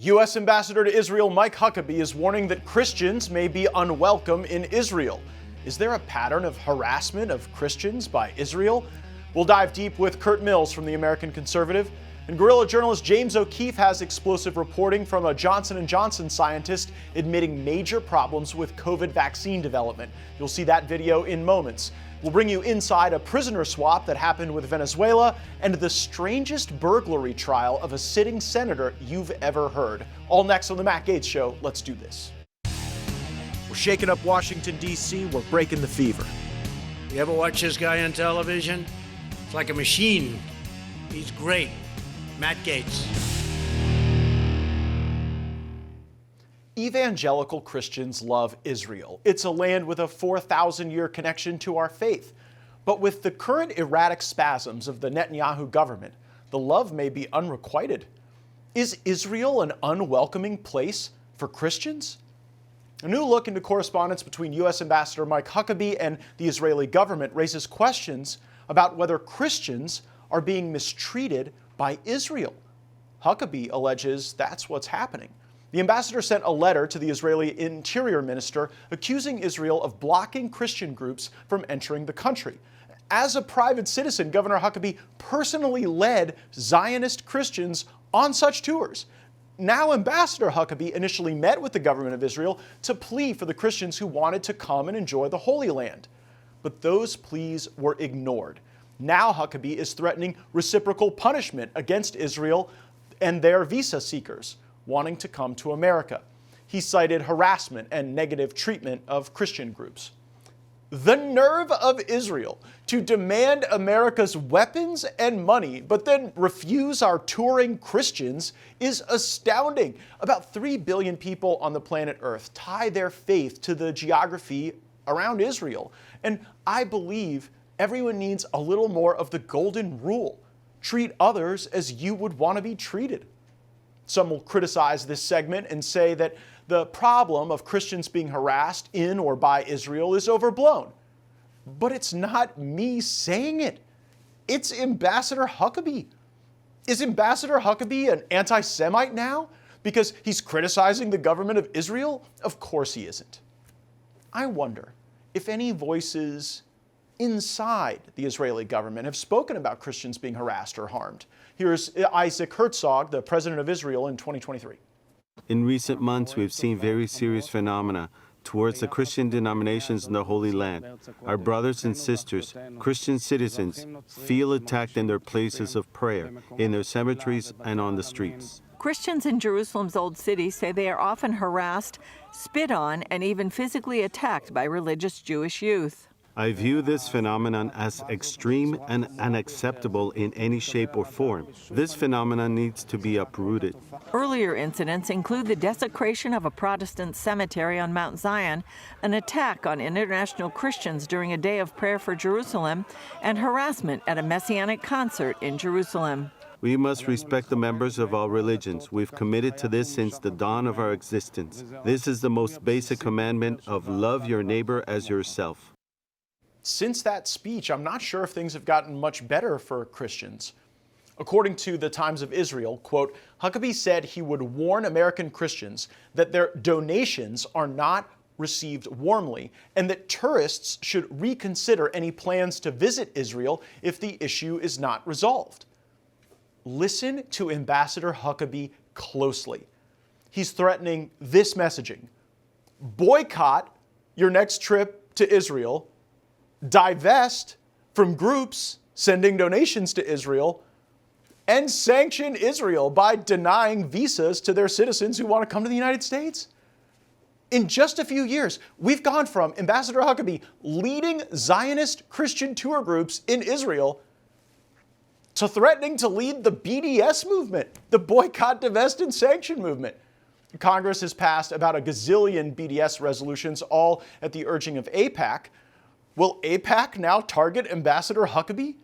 U.S. Ambassador to Israel Mike Huckabee is warning that Christians may be unwelcome in Israel. Is there a pattern of harassment of Christians by Israel? We'll dive deep with Curt Mills from the American Conservative. And guerrilla journalist James O'Keefe has explosive reporting from a Johnson & Johnson scientist admitting major problems with COVID vaccine development. You'll see that video in moments. We'll bring you inside a prisoner swap that happened with Venezuela and the strangest burglary trial of a sitting senator you've ever heard. All next on the Matt Gaetz Show. Let's do this. We're shaking up Washington, D.C. We're breaking the fever. You ever watch this guy on television? It's like a machine. He's great. Matt Gaetz. Evangelical Christians love Israel. It's a land with a 4,000-year connection to our faith. But with the current erratic spasms of the Netanyahu government, the love may be unrequited. Is Israel an unwelcoming place for Christians? A new look into correspondence between U.S. Ambassador Mike Huckabee and the Israeli government raises questions about whether Christians are being mistreated by Israel. Huckabee alleges that's what's happening. The ambassador sent a letter to the Israeli Interior Minister accusing Israel of blocking Christian groups from entering the country. As a private citizen, Governor Huckabee personally led Zionist Christians on such tours. Now, Ambassador Huckabee initially met with the government of Israel to plea for the Christians who wanted to come and enjoy the Holy Land. But those pleas were ignored. Now Huckabee is threatening reciprocal punishment against Israel and their visa seekers wanting to come to America. He cited harassment and negative treatment of Christian groups. The nerve of Israel to demand America's weapons and money, but then refuse our touring Christians is astounding. About 3 billion people on the planet Earth tie their faith to the geography around Israel. And I believe everyone needs a little more of the golden rule. Treat others as you would want to be treated. Some will criticize this segment and say that the problem of Christians being harassed in or by Israel is overblown. But it's not me saying it. It's Ambassador Huckabee. Is Ambassador Huckabee an anti-Semite now because he's criticizing the government of Israel? Of course he isn't. I wonder if any voices inside the Israeli government have spoken about Christians being harassed or harmed. Here's Isaac Herzog, the president of Israel in 2023. In recent months, we've seen very serious phenomena towards the Christian denominations in the Holy Land. Our brothers and sisters, Christian citizens, feel attacked in their places of prayer, in their cemeteries and on the streets. Christians in Jerusalem's Old City say they are often harassed, spit on, and even physically attacked by religious Jewish youth. I view this phenomenon as extreme and unacceptable in any shape or form. This phenomenon needs to be uprooted. Earlier incidents include the desecration of a Protestant cemetery on Mount Zion, an attack on international Christians during a day of prayer for Jerusalem, and harassment at a Messianic concert in Jerusalem. We must respect the members of all religions. We've committed to this since the dawn of our existence. This is the most basic commandment of love your neighbor as yourself. Since that speech, I'm not sure if things have gotten much better for Christians. According to the Times of Israel, quote, Huckabee said he would warn American Christians that their donations are not received warmly and that tourists should reconsider any plans to visit Israel if the issue is not resolved. Listen to Ambassador Huckabee closely. He's threatening this messaging: boycott your next trip to Israel, divest from groups sending donations to Israel, and sanction Israel by denying visas to their citizens who want to come to the United States. In just a few years, we've gone from Ambassador Huckabee leading Zionist Christian tour groups in Israel to threatening to lead the BDS movement, the boycott, divest, and sanction movement. Congress has passed about a gazillion BDS resolutions, all at the urging of AIPAC. Will AIPAC now target Ambassador Huckabee?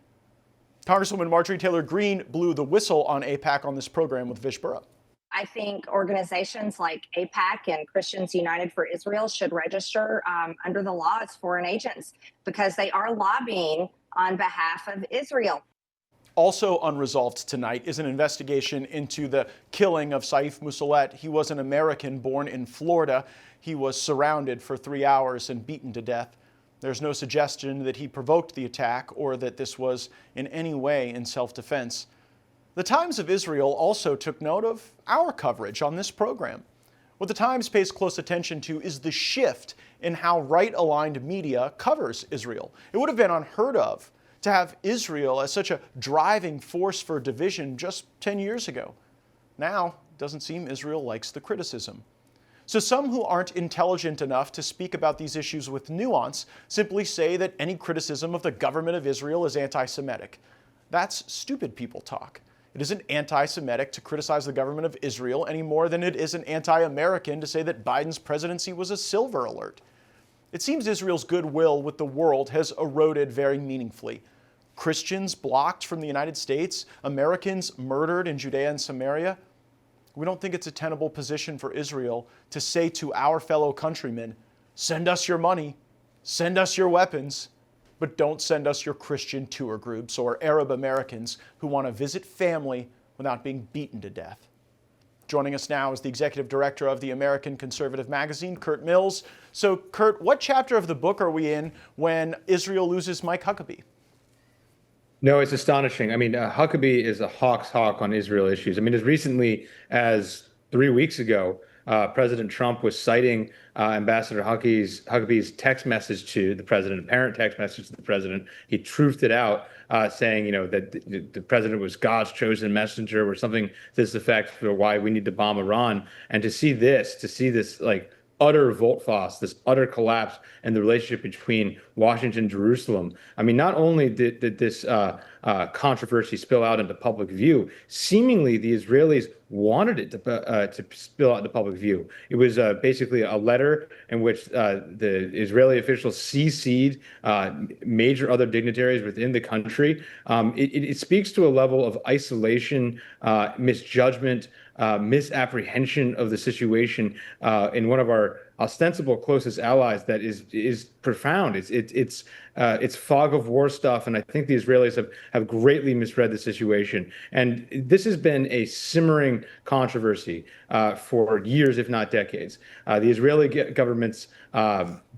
Congresswoman Marjorie Taylor Greene blew the whistle on AIPAC on this program with Vish Burra. I think organizations like AIPAC and Christians United for Israel should register under the law as foreign agents because they are lobbying on behalf of Israel. Also unresolved tonight is an investigation into the killing of Saif Moussalet. He was an American born in Florida. He was surrounded for 3 hours and beaten to death. There's no suggestion that he provoked the attack or that this was in any way in self-defense. The Times of Israel also took note of our coverage on this program. What the Times pays close attention to is the shift in how right-aligned media covers Israel. It would have been unheard of to have Israel as such a driving force for division just 10 years ago. Now, it doesn't seem Israel likes the criticism. So some who aren't intelligent enough to speak about these issues with nuance simply say that any criticism of the government of Israel is anti-Semitic. That's stupid people talk. It isn't anti-Semitic to criticize the government of Israel any more than it isn't anti-American to say that Biden's presidency was a silver alert. It seems Israel's goodwill with the world has eroded very meaningfully. Christians blocked from the United States, Americans murdered in Judea and Samaria. We don't think it's a tenable position for Israel to say to our fellow countrymen, send us your money, send us your weapons, but don't send us your Christian tour groups or Arab Americans who want to visit family without being beaten to death. Joining us now is the executive director of the American Conservative magazine, Curt Mills. So, Curt, what chapter of the book are we in when Israel loses Mike Huckabee? No, it's astonishing. I mean, Huckabee is a hawk's hawk on Israel issues. I mean, as recently as 3 weeks ago, President Trump was citing Ambassador Huckabee's text message to the president, apparent text message to the president. He truthed it out, saying, that the president was God's chosen messenger or something to this effect for why we need to bomb Iran. And to see this like utter volte-face, this utter collapse in the relationship between Washington and Jerusalem. I mean, not only did this controversy spill out into public view, seemingly the Israelis wanted it to spill out into public view. It was basically a letter in which the Israeli officials CC'd major other dignitaries within the country. It speaks to a level of isolation, misjudgment, misapprehension of the situation in one of our ostensible closest allies that is profound. It's fog of war stuff, and I think the Israelis have greatly misread the situation. And this has been a simmering controversy for years, if not decades. The Israeli government's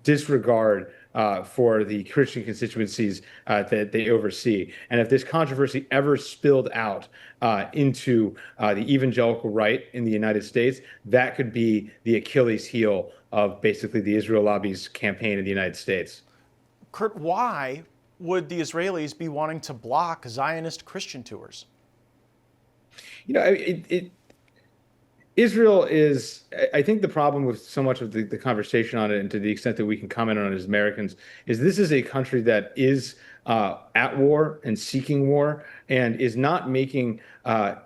disregard for the Christian constituencies that they oversee. And if this controversy ever spilled out into the evangelical right in the United States, that could be the Achilles heel of basically the Israel lobby's campaign in the United States. Curt, why would the Israelis be wanting to block Zionist Christian tours? Israel is, I think the problem with so much of the conversation on it, and to the extent that we can comment on it as Americans, is this is a country that is at war and seeking war and is not making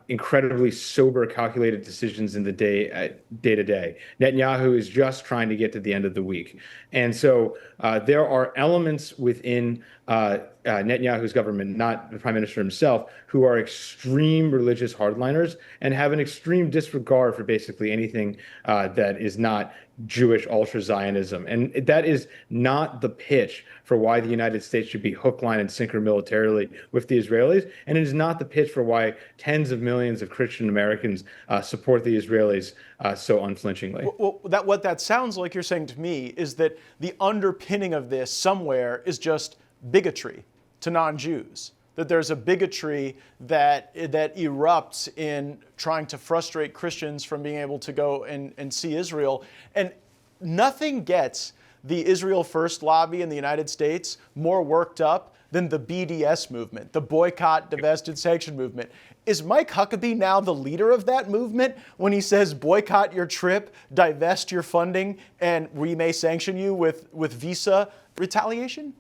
incredibly sober, calculated decisions in the day to day. Netanyahu is just trying to get to the end of the week. And so there are elements within Netanyahu's government, not the prime minister himself, who are extreme religious hardliners and have an extreme disregard for basically anything that is not Jewish ultra-Zionism. And that is not the pitch for why the United States should be hook, line, and sinker militarily with the Israelis. And it is not the pitch for why tens of millions of Christian Americans support the Israelis so unflinchingly. Well, what that sounds like you're saying to me is that the underpinning of this somewhere is just bigotry to non-Jews. That there's a bigotry that erupts in trying to frustrate Christians from being able to go and see Israel. And nothing gets the Israel First lobby in the United States more worked up than the BDS movement, the boycott, divest, and sanction movement. Is Mike Huckabee now the leader of that movement when he says boycott your trip, divest your funding, and we may sanction you with visa retaliation?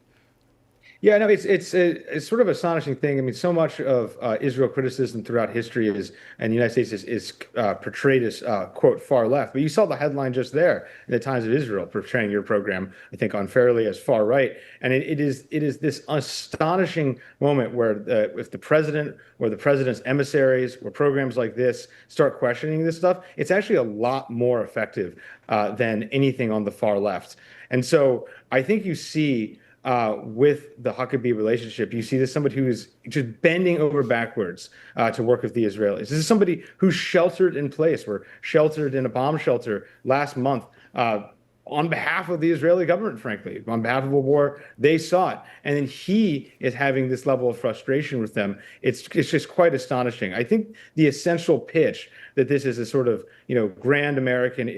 Yeah, no, it's sort of astonishing thing. I mean, so much of Israel criticism throughout history and the United States is portrayed as, quote, far left. But you saw the headline just there in the Times of Israel portraying your program, I think, unfairly as far right. And it is this astonishing moment where if the president or the president's emissaries or programs like this start questioning this stuff, it's actually a lot more effective than anything on the far left. And so I think you see with the Huckabee relationship. You see this somebody who is just bending over backwards to work with the Israelis. This is somebody who's sheltered in place. We're sheltered in a bomb shelter last month on behalf of the Israeli government, frankly, on behalf of a war they sought. And then he is having this level of frustration with them. It's just quite astonishing. I think the essential pitch that this is a sort of, grand American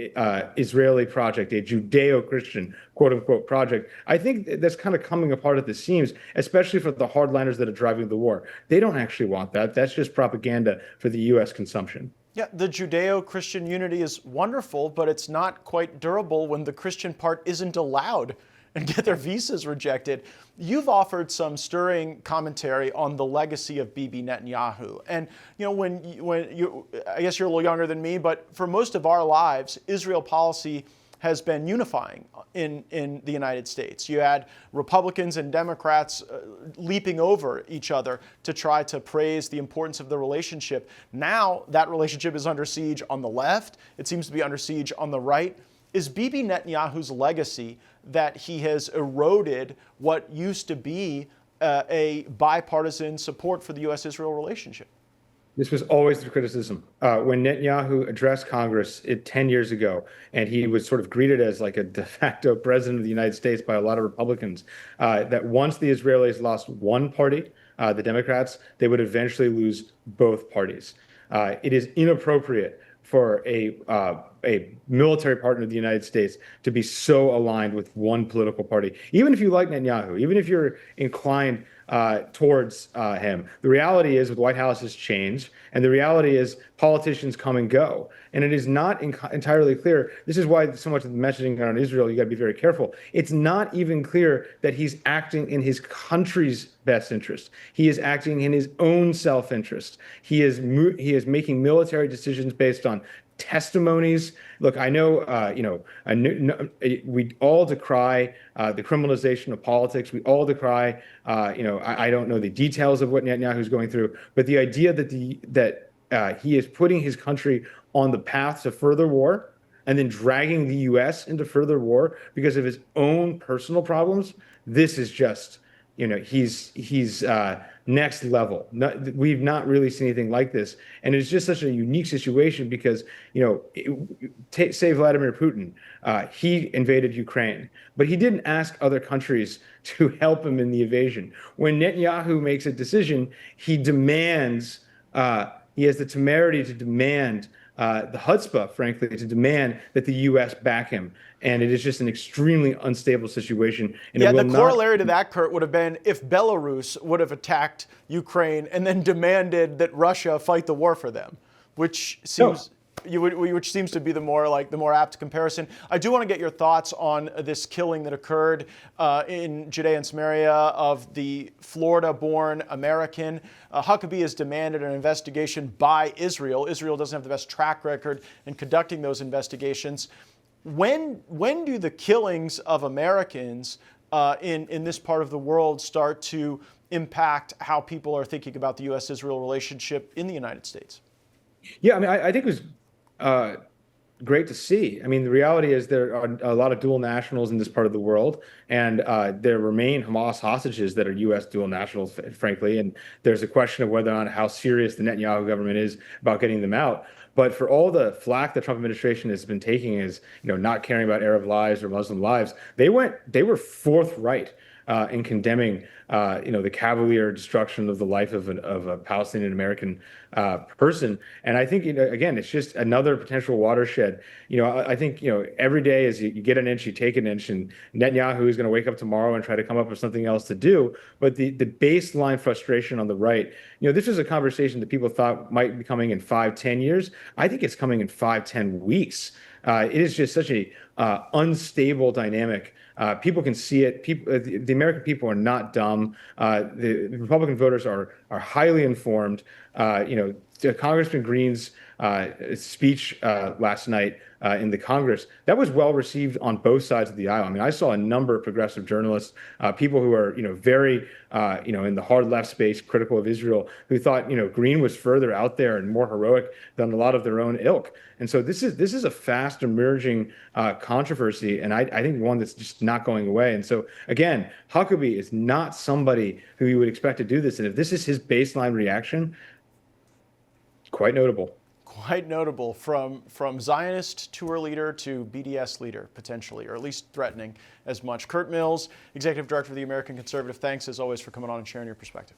Israeli project, a Judeo-Christian, quote unquote, project, I think that's kind of coming apart at the seams, especially for the hardliners that are driving the war. They don't actually want that. That's just propaganda for the U.S. consumption. Yeah, the Judeo-Christian unity is wonderful, but it's not quite durable when the Christian part isn't allowed and get their visas rejected. You've offered some stirring commentary on the legacy of Bibi Netanyahu. And, I guess you're a little younger than me, but for most of our lives, Israel policy has been unifying in the United States. You had Republicans and Democrats leaping over each other to try to praise the importance of the relationship. Now that relationship is under siege on the left. It seems to be under siege on the right. Is Bibi Netanyahu's legacy that he has eroded what used to be a bipartisan support for the U.S.-Israel relationship? This was always the criticism. When Netanyahu addressed Congress 10 years ago, and he was sort of greeted as like a de facto president of the United States by a lot of Republicans, that once the Israelis lost one party, the Democrats, they would eventually lose both parties. It is inappropriate for a military partner of the United States to be so aligned with one political party. Even if you like Netanyahu, even if you're inclined towards him, the reality is the White House has changed, and the reality is politicians come and go. And it is not entirely clear. This is why so much of the messaging on Israel, you got to be very careful. It's not even clear that he's acting in his country's best interest. He is acting in his own self-interest. He is making military decisions based on testimonies. Look, I know, we all decry the criminalization of politics. We all decry, I don't know the details of what Netanyahu's going through, but the idea that he is putting his country on the path to further war and then dragging the U.S. into further war because of his own personal problems, this is just, he's next level. We've not really seen anything like this. And it's just such a unique situation because, say Vladimir Putin, he invaded Ukraine, but he didn't ask other countries to help him in the invasion. When Netanyahu makes a decision, he demands, he has the temerity to demand, the chutzpah, frankly, to demand that the U.S. back him. And it is just an extremely unstable situation. And yeah, the corollary to that, Curt, would have been if Belarus would have attacked Ukraine and then demanded that Russia fight the war for them, which seems which seems to be the more apt comparison. I do want to get your thoughts on this killing that occurred in Judea and Samaria of the Florida-born American. Huckabee has demanded an investigation by Israel. Israel doesn't have the best track record in conducting those investigations. When do the killings of Americans in this part of the world start to impact how people are thinking about the U.S.-Israel relationship in the United States? Yeah, I mean, I think it was great to see. I mean, the reality is there are a lot of dual nationals in this part of the world, and there remain Hamas hostages that are U.S. dual nationals, frankly, and there's a question of whether or not how serious the Netanyahu government is about getting them out. But for all the flack the Trump administration has been taking as, not caring about Arab lives or Muslim lives, they were forthright in condemning, the cavalier destruction of the life of a Palestinian American person. And I think, again, it's just another potential watershed. I think, every day as you get an inch, you take an inch, and Netanyahu is going to wake up tomorrow and try to come up with something else to do. But the baseline frustration on the right, this is a conversation that people thought might be coming in 5-10 years. I think it's coming in 5-10 weeks. It is just such a unstable dynamic. People can see it. The American people are not dumb. The Republican voters are highly informed. Congressman Green's speech last night in the Congress, that was well received on both sides of the aisle. I mean, I saw a number of progressive journalists, people who are, very, in the hard left space, critical of Israel, who thought, Green was further out there and more heroic than a lot of their own ilk. And so this is a fast emerging controversy, and I think one that's just not going away. And so again, Huckabee is not somebody who you would expect to do this. And if this is his baseline reaction, quite notable. Quite notable, from Zionist tour leader to BDS leader, potentially, or at least threatening as much. Curt Mills, Executive Director of the American Conservative, thanks as always for coming on and sharing your perspective.